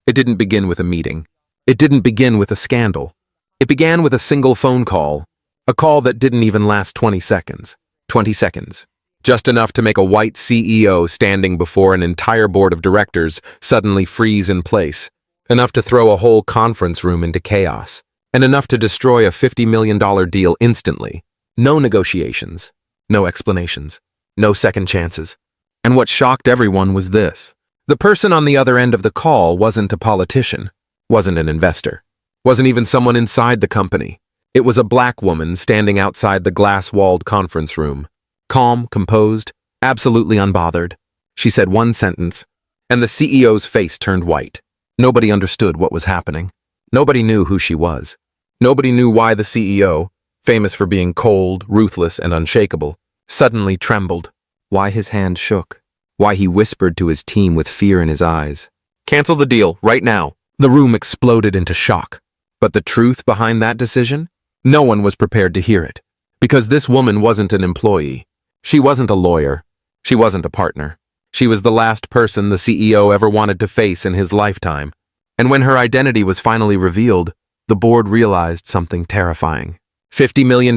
It didn't begin with a meeting. It didn't begin with a scandal. It began with a single phone call, a call that didn't even last 20 seconds. 20 seconds. Just enough to make a white CEO standing before an entire board of directors suddenly freeze in place. Enough to throw a whole conference room into chaos. And enough to destroy a $50 million deal instantly. No negotiations. No explanations. No second chances. And what shocked everyone was this. The person on the other end of the call wasn't a politician, wasn't an investor, wasn't even someone inside the company. It was a black woman standing outside the glass-walled conference room. Calm, composed, absolutely unbothered. She said one sentence, and the CEO's face turned white. Nobody understood what was happening. Nobody knew who she was. Nobody knew why the CEO, famous for being cold, ruthless, and unshakable, suddenly trembled. Why his hand shook. Why he whispered to his team with fear in his eyes. Cancel the deal, right now. The room exploded into shock. But the truth behind that decision? No one was prepared to hear it. Because this woman wasn't an employee. She wasn't a lawyer. She wasn't a partner. She was the last person the CEO ever wanted to face in his lifetime. And when her identity was finally revealed, the board realized something terrifying. $50 million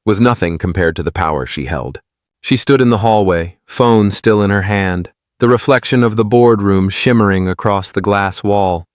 was nothing compared to the power she held. She stood in the hallway, phone still in her hand, the reflection of the boardroom shimmering across the glass wall.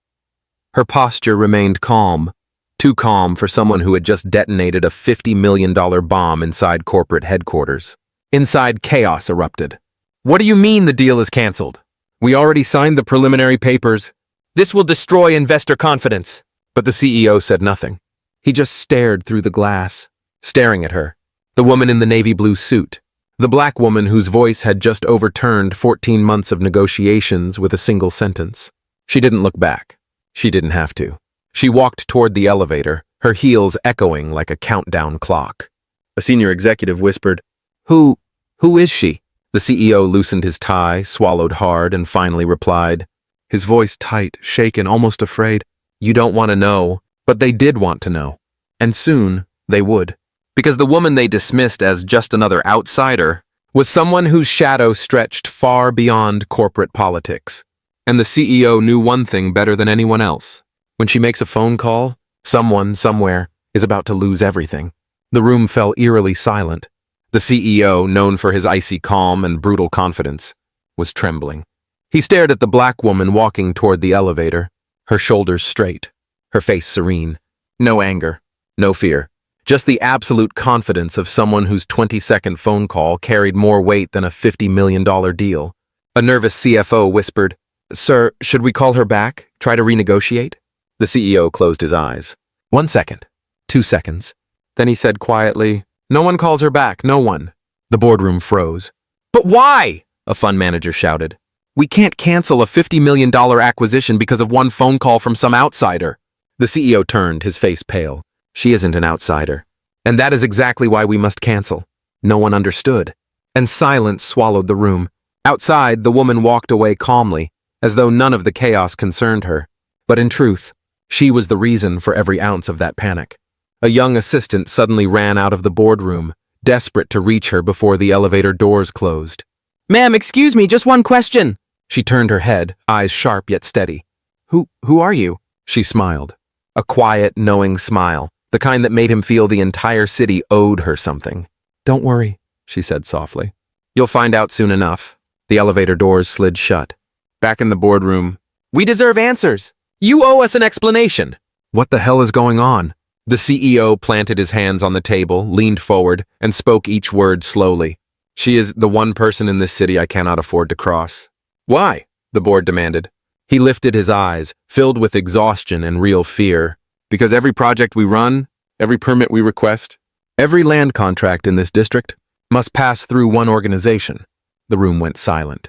Her posture remained calm, too calm for someone who had just detonated a $50 million bomb inside corporate headquarters. Inside, chaos erupted. What do you mean the deal is canceled? We already signed the preliminary papers. This will destroy investor confidence. But the CEO said nothing. He just stared through the glass, staring at her, the woman in the navy blue suit. The black woman whose voice had just overturned 14 months of negotiations with a single sentence. She didn't look back. She didn't have to. She walked toward the elevator, her heels echoing like a countdown clock. A senior executive whispered, Who is she? The CEO loosened his tie, swallowed hard, and finally replied, his voice tight, shaken, almost afraid. You don't want to know, but they did want to know. And soon, they would. Because the woman they dismissed as just another outsider was someone whose shadow stretched far beyond corporate politics. And the CEO knew one thing better than anyone else. When she makes a phone call, someone, somewhere, is about to lose everything. The room fell eerily silent. The CEO, known for his icy calm and brutal confidence, was trembling. He stared at the black woman walking toward the elevator, her shoulders straight, her face serene. No anger, no fear. Just the absolute confidence of someone whose 20-second phone call carried more weight than a $50 million deal. A nervous CFO whispered, Sir, should we call her back? Try to renegotiate? The CEO closed his eyes. 1 second. 2 seconds. Then he said quietly, No one calls her back, no one. The boardroom froze. But why? A fund manager shouted. We can't cancel a $50 million acquisition because of one phone call from some outsider. The CEO turned, his face pale. She isn't an outsider. And that is exactly why we must cancel. No one understood. And silence swallowed the room. Outside, the woman walked away calmly, as though none of the chaos concerned her. But in truth, she was the reason for every ounce of that panic. A young assistant suddenly ran out of the boardroom, desperate to reach her before the elevator doors closed. Ma'am, excuse me, just one question. She turned her head, eyes sharp yet steady. Who are you? She smiled. A quiet, knowing smile. The kind that made him feel the entire city owed her something. Don't worry, she said softly. You'll find out soon enough. The elevator doors slid shut. Back in the boardroom, we deserve answers. You owe us an explanation. What the hell is going on? The CEO planted his hands on the table, leaned forward, and spoke each word slowly. She is the one person in this city I cannot afford to cross. Why? The board demanded. He lifted his eyes, filled with exhaustion and real fear. Because every project we run, every permit we request, every land contract in this district must pass through one organization. The room went silent.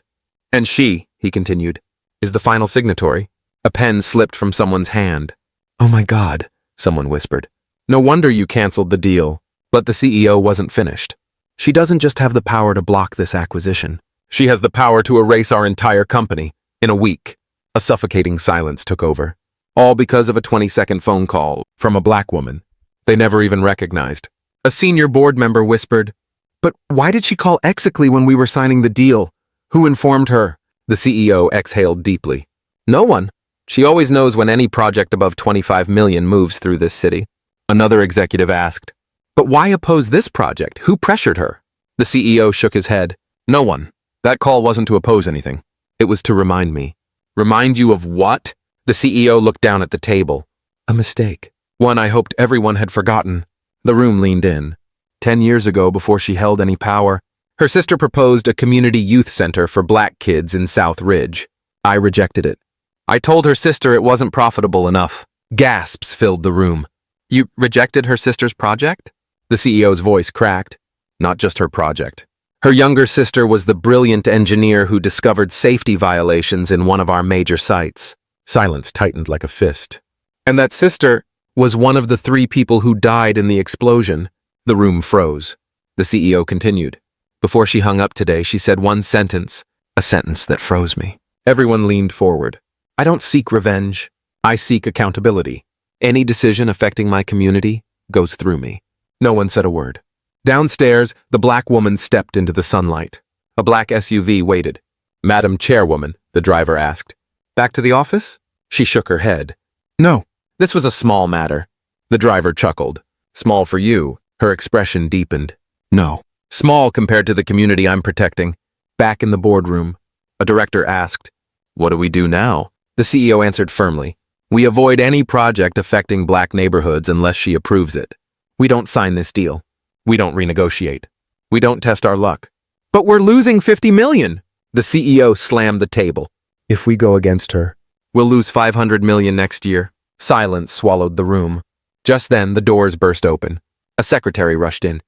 And she, he continued, is the final signatory. A pen slipped from someone's hand. Oh my God, someone whispered. No wonder you canceled the deal. But the CEO wasn't finished. She doesn't just have the power to block this acquisition. She has the power to erase our entire company in a week. A suffocating silence took over. All because of a 20-second phone call from a black woman they never even recognized. A senior board member whispered, But why did she call exactly when we were signing the deal? Who informed her? The CEO exhaled deeply. No one. She always knows when any project above 25 million moves through this city. Another executive asked, "But why oppose this project? Who pressured her?" The CEO shook his head. "No one. That call wasn't to oppose anything. It was to remind me." "Remind you of what?" The CEO looked down at the table. "A mistake. One I hoped everyone had forgotten." The room leaned in. 10 years ago, before she held any power, her sister proposed a community youth center for black kids in South Ridge. I rejected it. I told her sister it wasn't profitable enough. Gasps filled the room. "You rejected her sister's project?" The CEO's voice cracked. "Not just her project. Her younger sister was the brilliant engineer who discovered safety violations in one of our major sites." Silence tightened like a fist. "And that sister was one of the 3 people who died in the explosion." The room froze. The CEO continued. "Before she hung up today, she said one sentence, a sentence that froze me." Everyone leaned forward. "I don't seek revenge. I seek accountability. Any decision affecting my community goes through me." No one said a word. Downstairs, the black woman stepped into the sunlight. A black SUV waited. "Madam Chairwoman," the driver asked. "Back to the office?" She shook her head. "No, this was a small matter." The driver chuckled. "Small for you." Her expression deepened. "No, small compared to the community I'm protecting." Back in the boardroom, a director asked, "What do we do now?" The CEO answered firmly, "We avoid any project affecting black neighborhoods unless she approves it. We don't sign this deal. We don't renegotiate. We don't test our luck." "But we're losing 50 million. The CEO slammed the table. "If we go against her, we'll lose 500 million next year." Silence swallowed the room. Just then, the doors burst open. A secretary rushed in.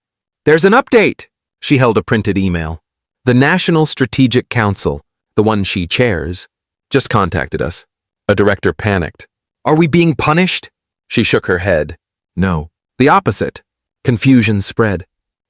"There's an update." She held a printed email. "The National Strategic Council, the one she chairs, just contacted us." A director panicked. "Are we being punished?" She shook her head. "No, the opposite." Confusion spread.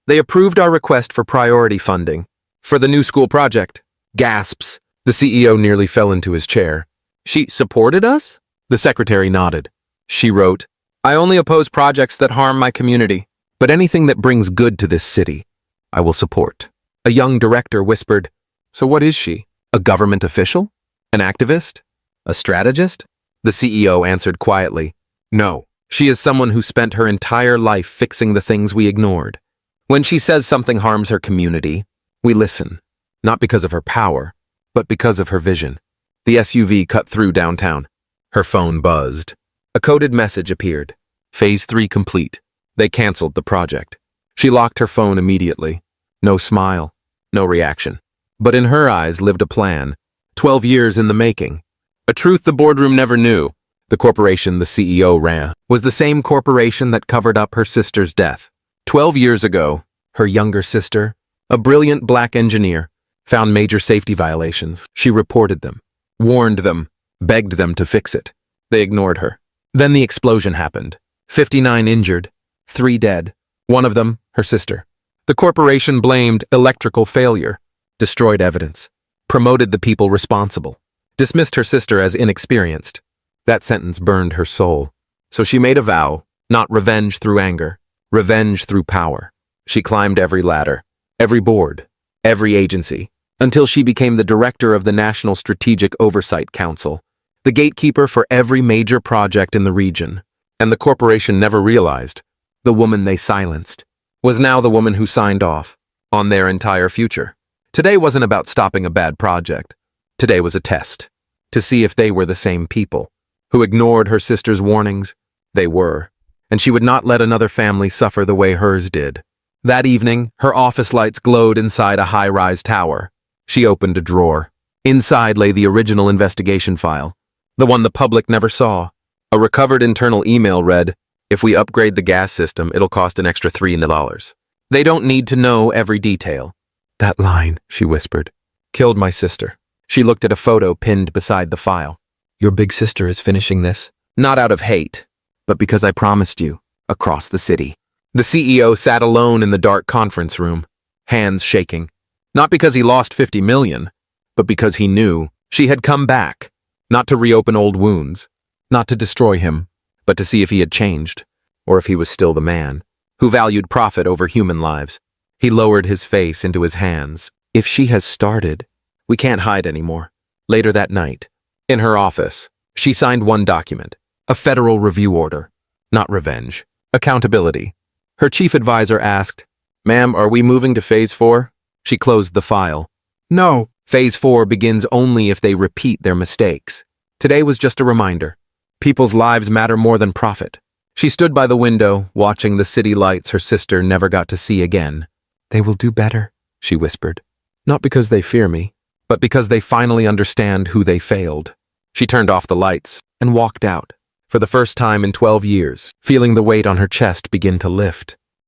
"They approved our request for priority funding for the new school project." Gasps. The CEO nearly fell into his chair. "She supported us?" The secretary nodded. She wrote, "I only oppose projects that harm my community, but anything that brings good to this city, I will support." A young director whispered, "So what is she? A government official? An activist? A strategist?" The CEO answered quietly, "No. She is someone who spent her entire life fixing the things we ignored. When she says something harms her community, we listen, not because of her power, but because of her vision." The SUV cut through downtown. Her phone buzzed. A coded message appeared. Phase 3 complete. They canceled the project. She locked her phone immediately. No smile, no reaction. But in her eyes lived a plan. 12 years in the making. A truth the boardroom never knew. The corporation the CEO ran was the same corporation that covered up her sister's death. 12 years ago, her younger sister, a brilliant black engineer, found major safety violations. She reported them, warned them, begged them to fix it. They ignored her. Then the explosion happened. 59 injured, 3 dead. One of them, her sister. The corporation blamed electrical failure, destroyed evidence, promoted the people responsible, dismissed her sister as inexperienced. That sentence burned her soul. So she made a vow, not revenge through anger, revenge through power. She climbed every ladder, every board, every agency, until she became the director of the National Strategic Oversight Council, the gatekeeper for every major project in the region. And the corporation never realized the woman they silenced was now the woman who signed off on their entire future. Today wasn't about stopping a bad project. Today was a test to see if they were the same people who ignored her sister's warnings. They were, and she would not let another family suffer the way hers did. That evening, her office lights glowed inside a high-rise tower. She opened a drawer. Inside lay the original investigation file, the one the public never saw. A recovered internal email read, "If we upgrade the gas system, it'll cost an extra $3. They don't need to know every detail." "That line," she whispered, "killed my sister." She looked at a photo pinned beside the file. "Your big sister is finishing this, not out of hate, but because I promised you, across the city." The CEO sat alone in the dark conference room, hands shaking. Not because he lost 50 million, but because he knew she had come back, not to reopen old wounds, not to destroy him, but to see if he had changed, or if he was still the man who valued profit over human lives. He lowered his face into his hands. "If she has started, we can't hide anymore." Later that night, in her office, She signed one document, a federal review order. Not revenge. Accountability. Her chief advisor asked, "Ma'am, are we moving to Phase 4? She closed the file. No. Phase 4 begins only if they repeat their mistakes. Today was just a reminder. People's lives matter more than profit. She stood by the window, watching the city lights her sister never got to see again. "They will do better," she whispered. "Not because they fear me, but because they finally understand who they failed." She turned off the lights and walked out, for the first time in 12 years, feeling the weight on her chest begin to lift.